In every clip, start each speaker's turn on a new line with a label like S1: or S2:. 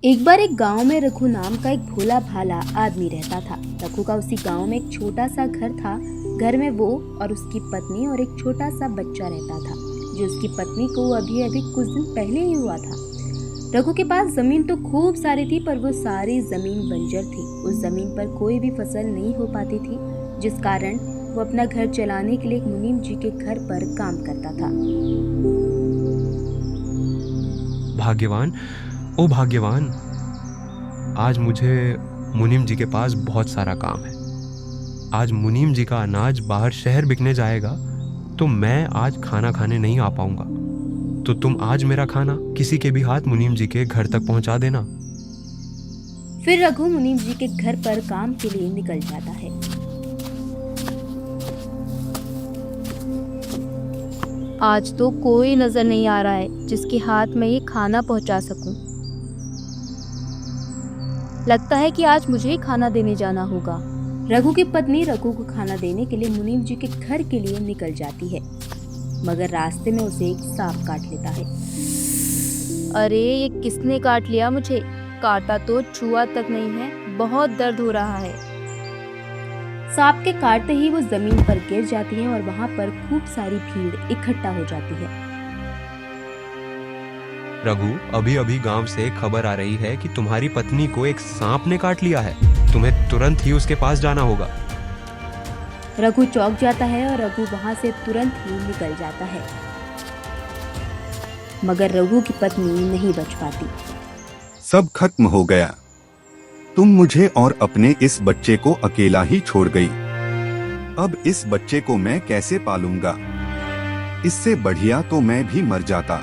S1: एक बार एक गांव में रघु नाम का एक भोला भाला आदमी रहता था। रघु का उसी गांव में एक छोटा सा घर था। घर में वो और उसकी पत्नी और एक छोटा सा बच्चा रहता था, जो उसकी पत्नी को अभी अभी कुछ दिन पहले ही हुआ था। रघु के पास जमीन तो खूब सारी थी, पर वो सारी जमीन बंजर थी। उस जमीन पर कोई भी फसल नहीं हो पाती थी, जिस कारण वो अपना घर चलाने के लिए एक मुनीम जी के घर पर काम करता था।
S2: भाग्यवान, ओ भाग्यवान, आज मुझे मुनीम जी के पास बहुत सारा काम है। आज मुनीम जी का अनाज बाहर शहर बिकने जाएगा, तो मैं आज खाना खाने नहीं आ पाऊंगा। तो तुम आज मेरा खाना किसी के भी हाथ मुनीम जी के घर तक पहुंचा देना।
S1: फिर रघु मुनीम जी के घर पर काम के लिए निकल जाता है। आज तो कोई नजर नहीं आ रहा है जिसके हाथ में ये खाना पहुंचा सकूं। लगता है कि आज मुझे ही खाना देने जाना होगा। रघु की पत्नी रघु को खाना देने के लिए मुनीम जी के घर के लिए निकल जाती है, मगर रास्ते में उसे एक सांप काट लेता है। अरे, ये किसने काट लिया मुझे? काटा तो छुआ तक नहीं है, बहुत दर्द हो रहा है। सांप के काटते ही वो जमीन पर गिर जाती है और वहां पर खूब सारी भीड़ इकट्ठा हो जाती है।
S2: रघु, अभी अभी गांव से खबर आ रही है कि तुम्हारी पत्नी को एक सांप ने काट लिया है। तुम्हें तुरंत ही उसके पास जाना होगा।
S1: रघु चौंक जाता है और रघु वहां से तुरंत ही निकल जाता है, मगर रघु की पत्नी नहीं बच पाती।
S3: सब खत्म हो गया। तुम मुझे और अपने इस बच्चे को अकेला ही छोड़ गई। अब इस बच्चे को मैं कैसे पालूंगा? इससे बढ़िया तो मैं भी मर जाता।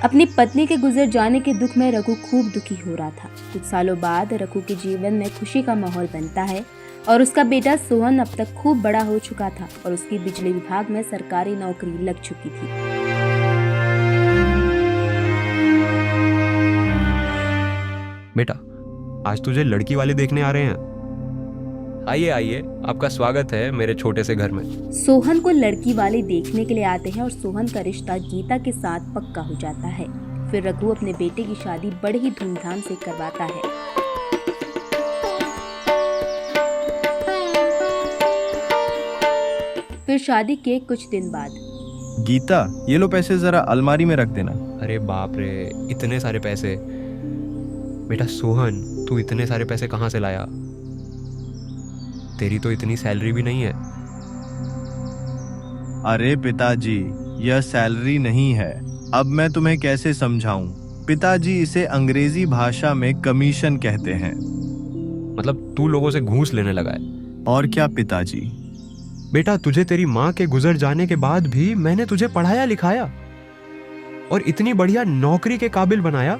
S1: अपनी पत्नी के गुजर जाने के दुख में रघु खूब दुखी हो रहा था। कुछ सालों बाद रघु के जीवन में खुशी का माहौल बनता है और उसका बेटा सोहन अब तक खूब बड़ा हो चुका था और उसकी बिजली विभाग में सरकारी नौकरी लग चुकी थी।
S2: बेटा, आज तुझे लड़की वाले देखने आ रहे हैं। आइए आइए, आपका स्वागत है मेरे छोटे से घर में।
S1: सोहन को लड़की वाले देखने के लिए आते हैं और सोहन का रिश्ता गीता के साथ पक्का हो जाता है। फिर रघु अपने बेटे की शादी बड़े ही धूमधाम से करवाता है। फिर शादी के कुछ दिन बाद,
S4: गीता, ये लो पैसे, जरा अलमारी में रख देना।
S2: अरे बाप रे, इतने सारे पैसे! बेटा सोहन, तू इतने सारे पैसे कहाँ से लाया? तेरी तो इतनी सैलरी भी नहीं है।
S4: अरे पिताजी, यह सैलरी नहीं है। अब मैं तुम्हें कैसे समझाऊं? पिताजी, इसे अंग्रेजी भाषा में कमीशन कहते हैं।
S2: मतलब तू लोगों से घूस लेने लगा है?
S4: और क्या पिताजी।
S2: बेटा, तुझे तेरी माँ के गुजर जाने के बाद भी मैंने तुझे पढ़ाया लिखाया और इतनी बढ़िया नौकरी के काबिल बनाया,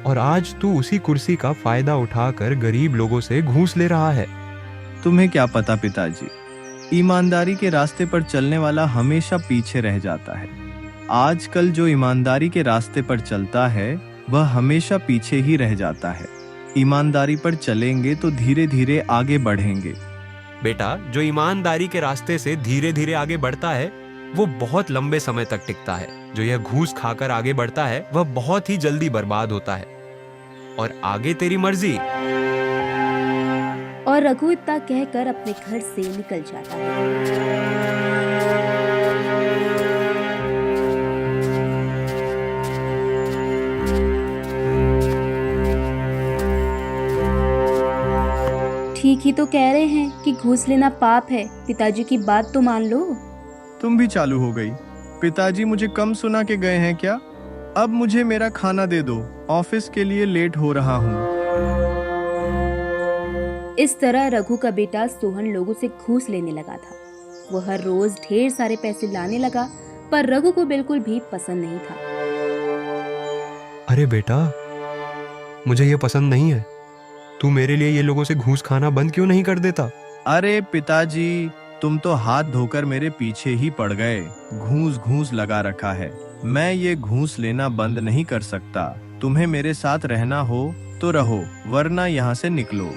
S2: और आज तू उसी कुर्सी का फायदा उठाकर गरीब लोगों से घूस ले रहा है।
S4: तुम्हें क्या पता पिताजी, ईमानदारी के रास्ते पर चलने वाला हमेशा पीछे रह जाता है। आजकल जो ईमानदारी के रास्ते पर चलता है वह हमेशा पीछे ही रह जाता है। ईमानदारी पर चलेंगे तो धीरे धीरे आगे बढ़ेंगे।
S2: बेटा, जो ईमानदारी के रास्ते से धीरे धीरे आगे बढ़ता है वो बहुत लंबे समय तक टिकता है। जो यह घूस खाकर आगे बढ़ता है वह बहुत ही जल्दी बर्बाद होता है। और आगे तेरी मर्जी।
S1: और रघु इतना कहकर अपने घर से निकल जाता है। ठीक ही तो कह रहे हैं कि घूस लेना पाप है। पिताजी की बात तो मान लो।
S4: तुम भी चालू हो गई। पिताजी मुझे कम सुना के गए हैं क्या? अब मुझे मेरा खाना दे दो, ऑफिस के लिए लेट हो रहा हूँ।
S1: इस तरह रघु का बेटा सोहन लोगों से घूस लेने लगा था। वो हर रोज ढेर सारे पैसे लाने लगा, पर रघु को बिल्कुल भी पसंद नहीं था।
S2: अरे बेटा, मुझे ये पसंद नहीं है। तू मेरे लिए ये लोगों से घूस खाना बंद क्यों नहीं कर देता?
S4: अरे पिताजी, तुम तो हाथ धोकर मेरे पीछे ही पड़ गए। घूस घूस लगा रखा है। मैं ये घूस लेना बंद नहीं कर सकता। तुम्हें मेरे साथ रहना हो तो रहो, वरना यहाँ से निकलो।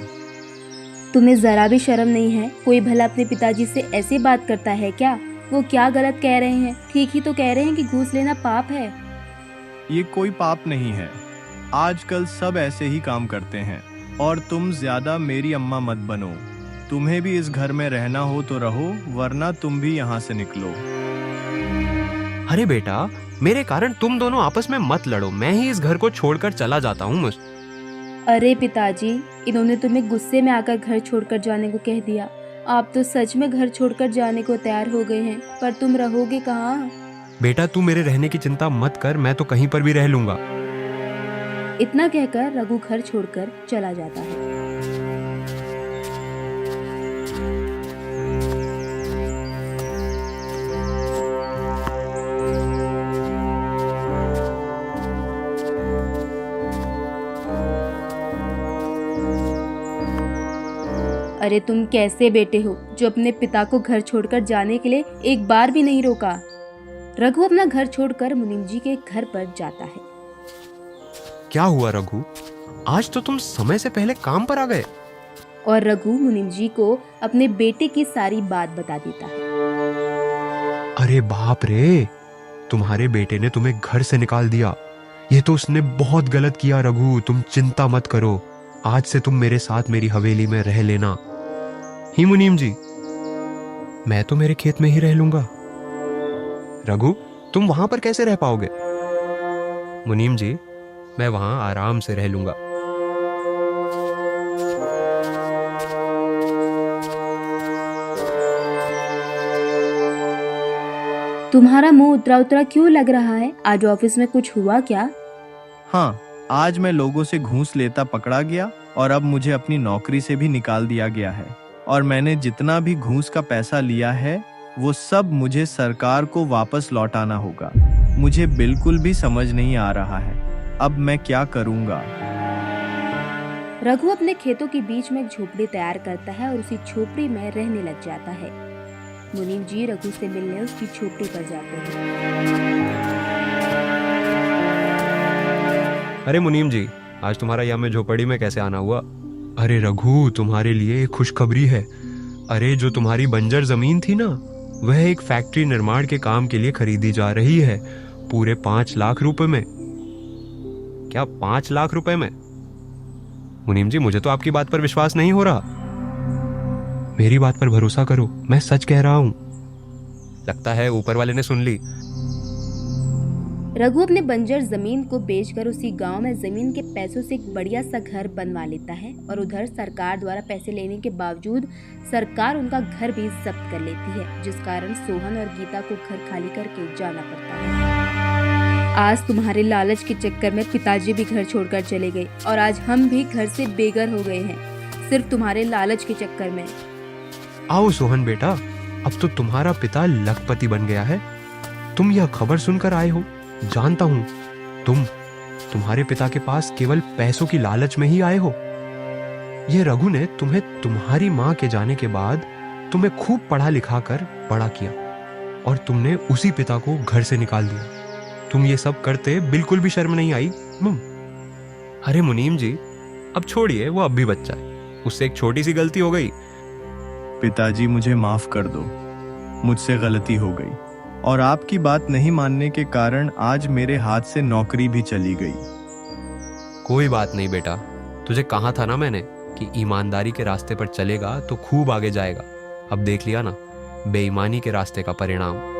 S1: तुम्हें जरा भी शर्म नहीं है? कोई भला अपने पिताजी से ऐसी बात करता है क्या? वो क्या गलत कह रहे हैं? ठीक ही तो कह रहे हैं कि घूस लेना पाप है।
S4: ये कोई पाप नहीं है। आजकल सब ऐसे ही काम करते हैं। और तुम ज्यादा मेरी अम्मा मत बनो। तुम्हें भी इस घर में रहना हो तो रहो, वरना तुम भी यहाँ से निकलो।
S2: अरे बेटा, मेरे कारण तुम दोनों आपस में मत लड़ो। मैं ही इस घर को छोड़कर चला जाता हूँ।
S1: अरे पिताजी, इन्होंने तुम्हें गुस्से में आकर घर छोड़कर जाने को कह दिया। आप तो सच में घर छोड़कर जाने को तैयार हो गए हैं, पर तुम रहोगे कहाँ?
S2: बेटा, तू मेरे रहने की चिंता मत कर, मैं तो कहीं पर भी रह लूंगा।
S1: इतना कहकर रघु घर छोड़कर चला जाता है। अरे तुम कैसे बेटे हो जो अपने पिता को घर छोड़कर जाने के लिए एक बार भी नहीं रोका। रघु अपना घर छोड़कर मुनीम जी के घर पर जाता है।
S2: क्या हुआ रघु? आज तो तुम समय से पहले काम पर आ गए।
S1: और रघु मुनीम जी को अपने बेटे की सारी बात बता देता है।
S2: अरे बाप रे, तुम्हारे बेटे ने तुम्हें घर से निकाल दिया। ये तो उसने बहुत गलत किया रघु, तुम चिंता मत करो। आज से तुम मेरे साथ मेरी हवेली में रह लेना। ही मुनीम जी, मैं तो मेरे खेत में ही रह लूंगा। रघु, तुम वहां पर कैसे रह पाओगे? मुनीम जी, मैं वहां आराम से रह लूंगा।
S1: तुम्हारा मुंह उतरा उतरा क्यों लग रहा है? आज ऑफिस में कुछ हुआ क्या?
S4: हाँ, आज मैं लोगों से घूस लेता पकड़ा गया और अब मुझे अपनी नौकरी से भी निकाल दिया गया है। और मैंने जितना भी घूस का पैसा लिया है वो सब मुझे सरकार को वापस लौटाना होगा। मुझे बिल्कुल भी समझ नहीं आ रहा है अब मैं क्या करूंगा।
S1: रघु अपने खेतों के बीच में एक झोपड़ी तैयार करता है और उसी झोपड़ी में रहने लग जाता है। मुनीम जी रघु से मिलने उसकी झोपड़ी पर जाते हैं।
S2: अरे मुनीम जी, आज तुम्हारा यहाँ में झोपड़ी में कैसे आना हुआ? अरे रघु, तुम्हारे लिए एक खुशखबरी है। अरे जो तुम्हारी बंजर जमीन थी ना, वह एक फैक्ट्री निर्माण के काम के लिए खरीदी जा रही है, पूरे 5 लाख रुपए में। क्या 5 लाख रुपए में? मुनीम जी, मुझे तो आपकी बात पर विश्वास नहीं हो रहा। मेरी बात पर भरोसा करो, मैं सच कह रहा हूं। लगता है ऊपर वाले ने सुन ली।
S1: रघु अपने बंजर जमीन को बेचकर उसी गांव में जमीन के पैसों से एक बढ़िया सा घर बनवा लेता है। और उधर सरकार द्वारा पैसे लेने के बावजूद सरकार उनका घर भी जब्त कर लेती है, जिस कारण सोहन और गीता को घर खाली करके जाना पड़ता है। आज तुम्हारे लालच के चक्कर में पिताजी भी घर छोड़कर चले गए और आज हम भी घर से बेघर हो गए हैं, सिर्फ तुम्हारे लालच के चक्कर में।
S2: आओ सोहन बेटा, अब तो तुम्हारा पिता लखपति बन गया है। तुम यह खबर सुनकर आए हो, जानता हूं तुम्हारे पिता के पास केवल पैसों की लालच में ही आए हो। यह रघु ने तुम्हें तुम्हारी मां के जाने के बाद तुम्हें खूब पढ़ा लिखा कर बड़ा किया और तुमने उसी पिता को घर से निकाल दिया। तुम ये सब करते बिल्कुल भी शर्म नहीं आई? अरे मुनीम जी, अब छोड़िए, वो अब भी बच्चा है, उससे एक छोटी सी गलती हो गई।
S4: पिताजी मुझे माफ कर दो, मुझसे गलती हो गई और आपकी बात नहीं मानने के कारण आज मेरे हाथ से नौकरी भी चली गई।
S2: कोई बात नहीं बेटा, तुझे कहा था ना मैंने कि ईमानदारी के रास्ते पर चलेगा तो खूब आगे जाएगा। अब देख लिया ना बेईमानी के रास्ते का परिणाम।